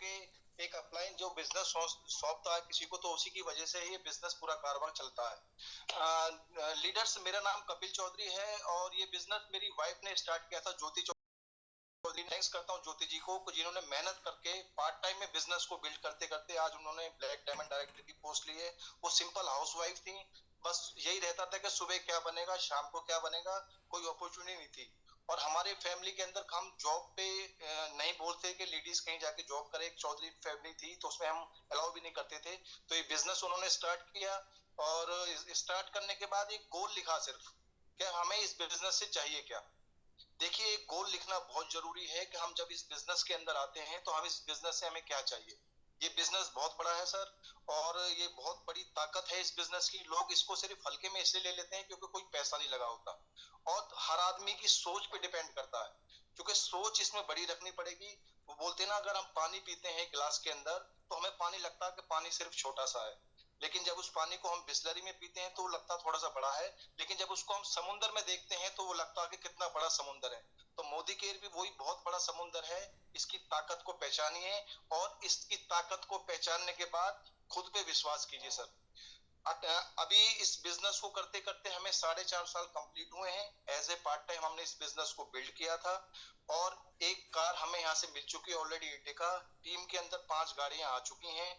के एक अपलाइन जो बिजनेस सौंपता है किसी को, तो उसी की वजह से ये बिजनेस पूरा कारोबार चलता है। लीडर्स, मेरा नाम कपिल चौधरी है और ये बिजनेस मेरी वाइफ ने स्टार्ट किया था, ज्योति चौधरी। थैंक्स करता हूँ ज्योति जी को, जिन्होंने मेहनत करके पार्ट टाइम में बिजनेस को बिल्ड करते करते आज उन्होंने ब्लैक डायमंड डायरेक्टर की पोस्ट ली है। वो सिंपल हाउसवाइफ थी, बस यही रहता था कि सुबह क्या बनेगा, शाम को क्या बनेगा, कोई अपॉर्चुनिटी नहीं थी। और हमारे फैमिली के अंदर हम जॉब पे नहीं बोलते कि लेडीज कहीं जाके जॉब करे। एक चौधरी फैमिली थी तो उसमें हम अलाउ भी नहीं करते थे। तो ये बिजनेस उन्होंने स्टार्ट किया और स्टार्ट करने के बाद एक गोल लिखा सिर्फ, कि हमें इस बिजनेस से चाहिए क्या। देखिए, एक गोल लिखना बहुत जरूरी है कि हम जब इस बिजनेस के अंदर आते हैं तो हम इस बिजनेस से हमें क्या चाहिए। ये बिजनेस बहुत बड़ा है सर, और ये बहुत बड़ी ताकत है इस बिजनेस की। लोग इसको सिर्फ हल्के में इसलिए ले लेते हैं क्योंकि कोई पैसा नहीं लगा होता, और हर आदमी की सोच पे डिपेंड करता है, क्योंकि सोच इसमें बड़ी रखनी पड़ेगी। वो बोलते हैं ना, अगर हम पानी पीते हैं गिलास के अंदर तो हमें पानी लगता है कि पानी सिर्फ छोटा सा है, लेकिन जब उस पानी को हम बिस्लरी में पीते हैं तो वो लगता थोड़ा सा बड़ा है, लेकिन जब उसको हम समुंदर में देखते हैं तो वो लगता है कि कितना बड़ा समुंदर है। तो मोदी केयर भी वही बहुत बड़ा समुंदर है। इसकी ताकत को पहचानिए, और इसकी ताकत को पहचानने के बाद खुद पे विश्वास कीजिए सर। अभी इस बिजनेस को करते करते हमें 4.5 साल कंप्लीट हुए हैं। एज ए पार्ट टाइम हमने इस बिजनेस को बिल्ड किया था, और एक कार हमें यहाँ से मिल चुकी है ऑलरेडी इंडिका। टीम के अंदर 5 गाड़ियां आ चुकी हैं।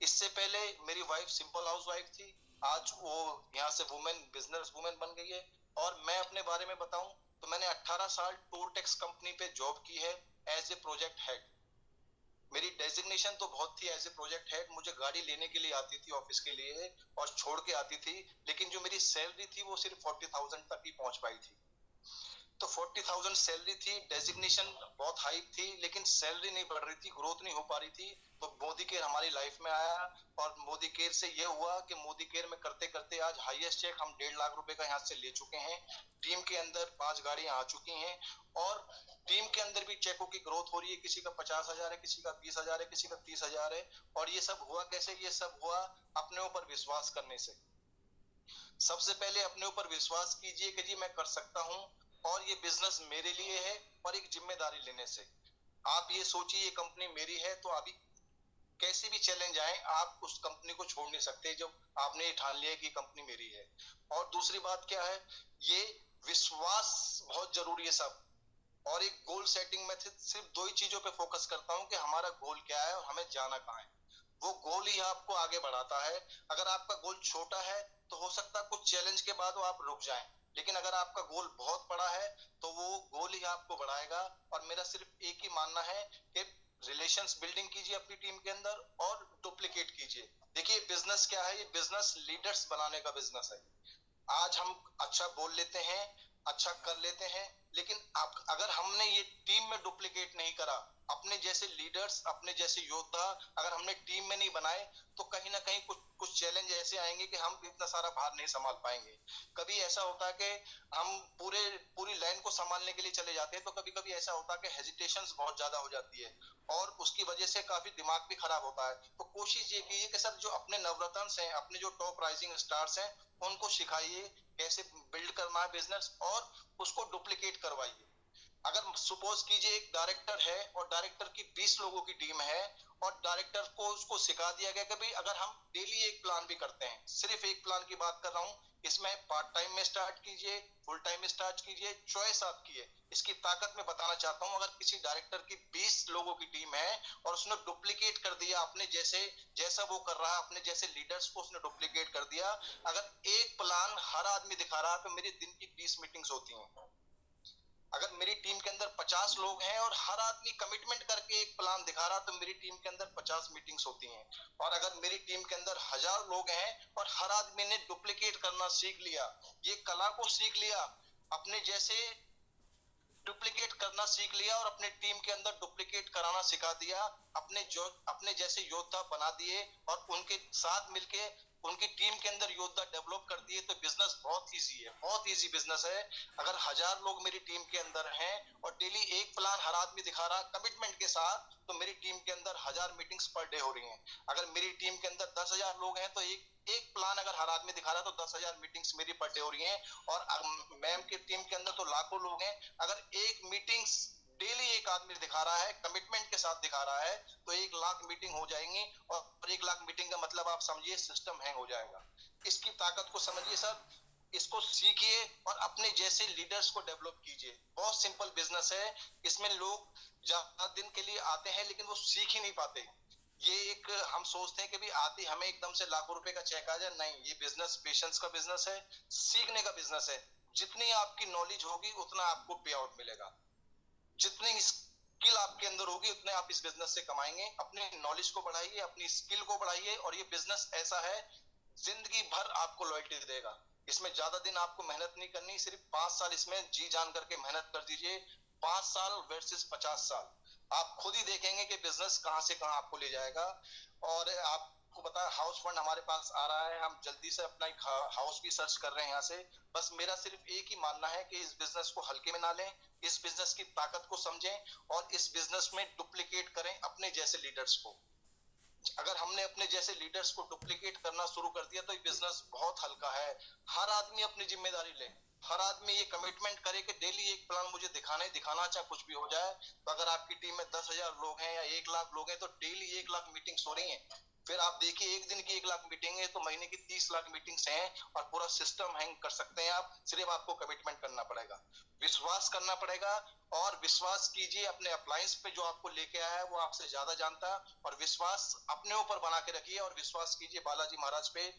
इससे पहले मेरी वाइफ सिंपल हाउस वाइफ थी, आज वो यहाँ से वुमेन बिजनेस वुमेन बन गई है। और मैं अपने बारे में बताऊं तो मैंने 18 साल टोल टैक्स कंपनी पे जॉब की है एज ए प्रोजेक्ट हेड। मेरी डेजिग्नेशन तो बहुत थी एज ए प्रोजेक्ट हेड, मुझे गाड़ी लेने के लिए आती थी ऑफिस के लिए और छोड़ के आती थी, लेकिन जो मेरी सैलरी थी वो सिर्फ 40,000 तक ही पहुंच पाई थी। तो 40,000 सैलरी थी, डेजिग्नेशन बहुत हाई थी, लेकिन सैलरी नहीं बढ़ रही थी, ग्रोथ नहीं हो पा रही थी। तो मोदी केयर हमारी लाइफ में आया, और मोदी केयर से ये हुआ कि मोदी केयर में करते करते आज हाईएस्ट चेक हम 1.5 लाख रुपए का यहाँ से ले चुके हैं। टीम के अंदर 5 गाड़ियां आ चुकी हैं, और टीम के अंदर भी चेकों की ग्रोथ हो रही है। किसी का 50,000 है, किसी का 20,000 है, किसी का 30,000 है। और ये सब हुआ कैसे? ये सब हुआ अपने ऊपर विश्वास करने से। सबसे पहले अपने ऊपर विश्वास कीजिए कि जी मैं कर सकता हूँ, और ये बिजनेस मेरे लिए है, और एक जिम्मेदारी लेने से। आप ये सोचिए ये कंपनी मेरी है, तो अभी कैसे भी चैलेंज आए आप उस कंपनी को छोड़ नहीं सकते जब आपने ये ठान लिया कि कंपनी मेरी है। और दूसरी बात क्या है, ये विश्वास बहुत जरूरी है सब। और एक गोल सेटिंग में सिर्फ 2 ही चीजों पे फोकस करता हूँ कि हमारा गोल क्या है और हमें जाना कहाँ है। वो गोल ही आपको आगे बढ़ाता है। अगर आपका गोल छोटा है तो हो सकता है कुछ चैलेंज के बाद वो आप रुक जाएं, लेकिन अगर आपका गोल बहुत बड़ा है तो वो गोल ही आपको बढ़ाएगा। और मेरा सिर्फ एक ही मानना है कि रिलेशंस बिल्डिंग कीजिए अपनी टीम के अंदर, और डुप्लीकेट कीजिए। देखिए, बिजनेस क्या है? ये बिजनेस लीडर्स बनाने का बिजनेस है। आज हम अच्छा बोल लेते हैं, अच्छा कर लेते हैं, लेकिन अगर हमने ये टीम में डुप्लीकेट नहीं करा, अपने जैसे लीडर्स, अपने जैसे योद्धा अगर हमने टीम में नहीं बनाए, तो कहीं ना कहीं कुछ कुछ चैलेंज ऐसे आएंगे कि हम इतना सारा भार नहीं संभाल पाएंगे। कभी ऐसा होता है कि हम पूरी लाइन को संभालने के लिए चले जाते हैं, तो कभी कभी ऐसा होता है कि हेजिटेशंस बहुत ज्यादा हो जाती है, और उसकी वजह से काफी दिमाग भी खराब होता है। तो कोशिश ये कीजिए कि सर, जो अपने नवरत्न हैं, अपने जो टॉप राइजिंग स्टार्स हैं, उनको सिखाइए कैसे बिल्ड करना है बिजनेस, और उसको डुप्लीकेट करवाइए। अगर सपोज कीजिए एक डायरेक्टर है और डायरेक्टर की 20 लोगों की टीम है, और डायरेक्टर को उसको सिखा दिया गया कि भाई अगर हम डेली एक प्लान भी करते हैं, सिर्फ एक प्लान की बात कर रहा हूं, इसमें पार्ट टाइम में स्टार्ट कीजिए, फुल टाइम में स्टार्ट कीजिए, चॉइस आपकी है। इसकी ताकत मैं बताना चाहता हूं, अगर किसी डायरेक्टर की 20 लोगों की टीम है और उसने डुप्लीकेट कर दिया अपने जैसे, जैसा वो कर रहा है अपने जैसे लीडर्स को उसने डुप्लीकेट कर दिया। अगर एक प्लान हर आदमी दिखा रहा है तो मेरी दिन की 20 मीटिंग्स होती हैं। अगर मेरी टीम के अंदर 50 लोग हैं और हर आदमी कमिटमेंट करके एक प्लान दिखा रहा, तो मेरी टीम के अंदर 50 मीटिंग्स होती हैं। और अगर मेरी टीम के अंदर 1000 लोग हैं और हर आदमी ने डुप्लीकेट करना सीख लिया, ये कला को सीख लिया, अपने जैसे डुप्लीकेट करना सीख लिया, और अपने टीम के अंदर डुप्लीकेट कराना सिखा दिया, अपने जैसे योद्धा बना दिए, और उनके साथ मिलके उनकी टीम के अंदर योद्धा डेवलप कर दिए, तो बिजनेस बहुत इजी है, बहुत इजी बिजनेस है। अगर 1000 लोग मेरी टीम के अंदर हैं और डेली एक प्लान हर आदमी दिखा रहा कमिटमेंट के साथ, तो मेरी टीम के अंदर 1000 मीटिंग्स पर डे हो रही हैं। अगर मेरी टीम के अंदर 10,000 लोग हैं तो एक एक प्लान अगर हर आदमी दिखा रहा है तो 10,000 मीटिंग्स मेरी पर डे हो रही हैं। और मैम की टीम के अंदर तो लाखों लोग हैं, अगर एक मीटिंग्स डेली एक आदमी दिखा रहा है, कमिटमेंट के साथ दिखा रहा है, तो 1 लाख मीटिंग हो जाएंगी। और 1 लाख मीटिंग का मतलब आप समझिए सिस्टम हैंग हो जाएगा। इसकी ताकत को समझिए सर, इसको सीखिए और अपने जैसे लीडर्स को डेवलप कीजिए। बहुत सिंपल बिजनेस है, इसमें लोग ज्यादा दिन के लिए आते हैं लेकिन वो सीख ही नहीं पाते। ये एक हम सोचते हैं कि भी आती हमें एकदम से लाखों रुपए का चेक आ जाए, नहीं, ये बिजनेस पेशेंस का बिजनेस है, सीखने का बिजनेस है। जितनी आपकी नॉलेज होगी उतना आपको पे आउट मिलेगा, जितनी स्किल आपके अंदर होगी उतने आप इस बिजनेस से कमाएंगे। अपने नॉलेज को बढ़ाइए, अपनी स्किल को बढ़ाइए, और ये बिजनेस ऐसा है जिंदगी भर आपको लॉयल्टी देगा। इसमें ज्यादा दिन आपको मेहनत नहीं करनी, सिर्फ 5 साल इसमें जी जान करके मेहनत कर दीजिए। 5 साल वर्सेस 50 साल, आप खुद ही देखेंगे कि बिजनेस कहां से कहां आपको ले जाएगा। और आपको पता है हाउस फंड हमारे पास आ रहा है, हम जल्दी से अपना एक हाउस भी सर्च कर रहे हैं यहाँ से। बस मेरा सिर्फ एक ही मानना है कि इस बिजनेस को हल्के में ना लें, इस बिजनेस की ताकत को समझें और इस बिजनेस में डुप्लीकेट करें अपने जैसे लीडर्स को। अगर हमने अपने जैसे लीडर्स को डुप्लीकेट करना शुरू कर दिया तो ये बिजनेस बहुत हल्का है। हर आदमी अपनी जिम्मेदारी ले, हर आदमी ये कमिटमेंट करे कि डेली एक प्लान मुझे दिखाना ही दिखाना, चाहे कुछ भी हो जाए। तो अगर आपकी टीम में 10,000 लोग हैं या 1 लाख लोग हैं तो डेली 1 लाख मीटिंग्स हो रही हैं। फिर आप देखिए एक दिन की 1 लाख मीटिंग है तो महीने की 30 लाख मीटिंग्स हैं, और पूरा सिस्टम हैंग कर सकते हैं आप। सिर्फ आपको कमिटमेंट करना पड़ेगा, विश्वास करना पड़ेगा। और विश्वास कीजिए अपने अप्लायंस पे, जो आपको लेके आया है वो आपसे ज्यादा जानता है। और विश्वास अपने ऊपर बना के रखिए और विश्वास कीजिए बालाजी महाराज पे,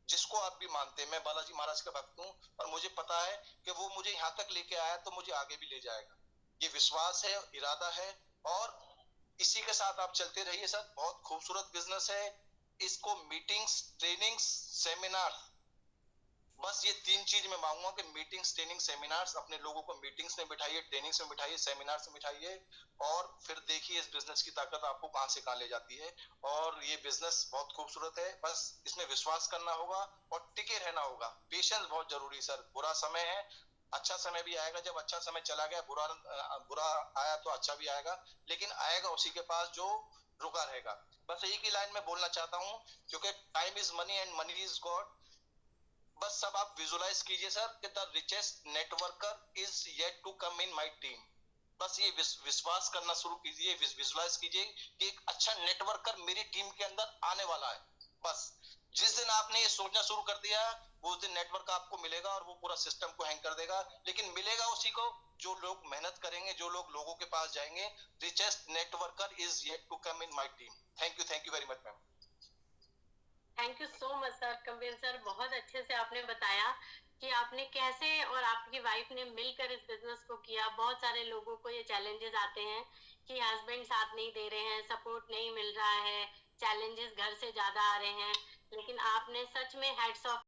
जिसको आप भी मानते हैं। मैं बालाजी महाराज का भक्त हूँ और मुझे पता है कि वो मुझे यहाँ तक लेके आया तो मुझे आगे भी ले जाएगा। ये विश्वास है, इरादा है, और इसी के साथ आप चलते रहिए सर। बहुत खूबसूरत बिजनेस है। इसको मीटिंग्स, ट्रेनिंग्स, सेमिनार, बस ये 3 चीज मैं मांगूंगा कि मीटिंग्स, ट्रेनिंग, सेमिनार्स, अपने लोगों को मीटिंग्स में बिठाइए, ट्रेनिंग्स में बिठाइए, सेमिनार्स में बिठाइए, और फिर देखिए इस बिजनेस की ताकत आपको कहां से कहां ले जाती है। और ये बिजनेस बहुत खूबसूरत है, बस इसमें विश्वास करना होगा और टिके रहना होगा। पेशेंस बहुत जरूरी सर। बुरा समय है, अच्छा समय भी आएगा। जब अच्छा समय चला गया, बुरा बुरा आया तो अच्छा भी आएगा, लेकिन आएगा उसी के पास जो रुका रहेगा। बस एक ही लाइन में बोलना चाहता हूँ, क्योंकि time is money and money is God. बस सब आप विजुलाइज कीजिए सर कि the richest networker is yet to come in my team. बस ये विश्वास करना शुरू कीजिए, विजुलाइज कीजिए कि एक अच्छा नेटवर्कर मेरी टीम के अंदर आने वाला है। बस जिस दिन आपने ये सोचना शुरू कर दिया, उस दिन नेटवर्क आपको मिलेगा और वो पूरा सिस्टम को हैंग कर देगा। लेकिन मिलेगा उसी को जो लोग मेहनत करेंगे, जो लोग लोगों के पास जाएंगे। Richest networker is yet to come in my team. Thank you very much ma'am. Thank you so much sir. Kabir sir, बहुत अच्छे से आपने बताया कि आपने कैसे और आपकी वाइफ ने मिलकर इस बिजनेस को किया। बहुत सारे लोगों को ये चैलेंजेस आते हैं कि हस्बैंड साथ नहीं दे रहे हैं, सपोर्ट नहीं मिल रहा है, चैलेंजेस घर से ज्यादा आ रहे हैं, लेकिन आपने सच में हैट्स ऑफ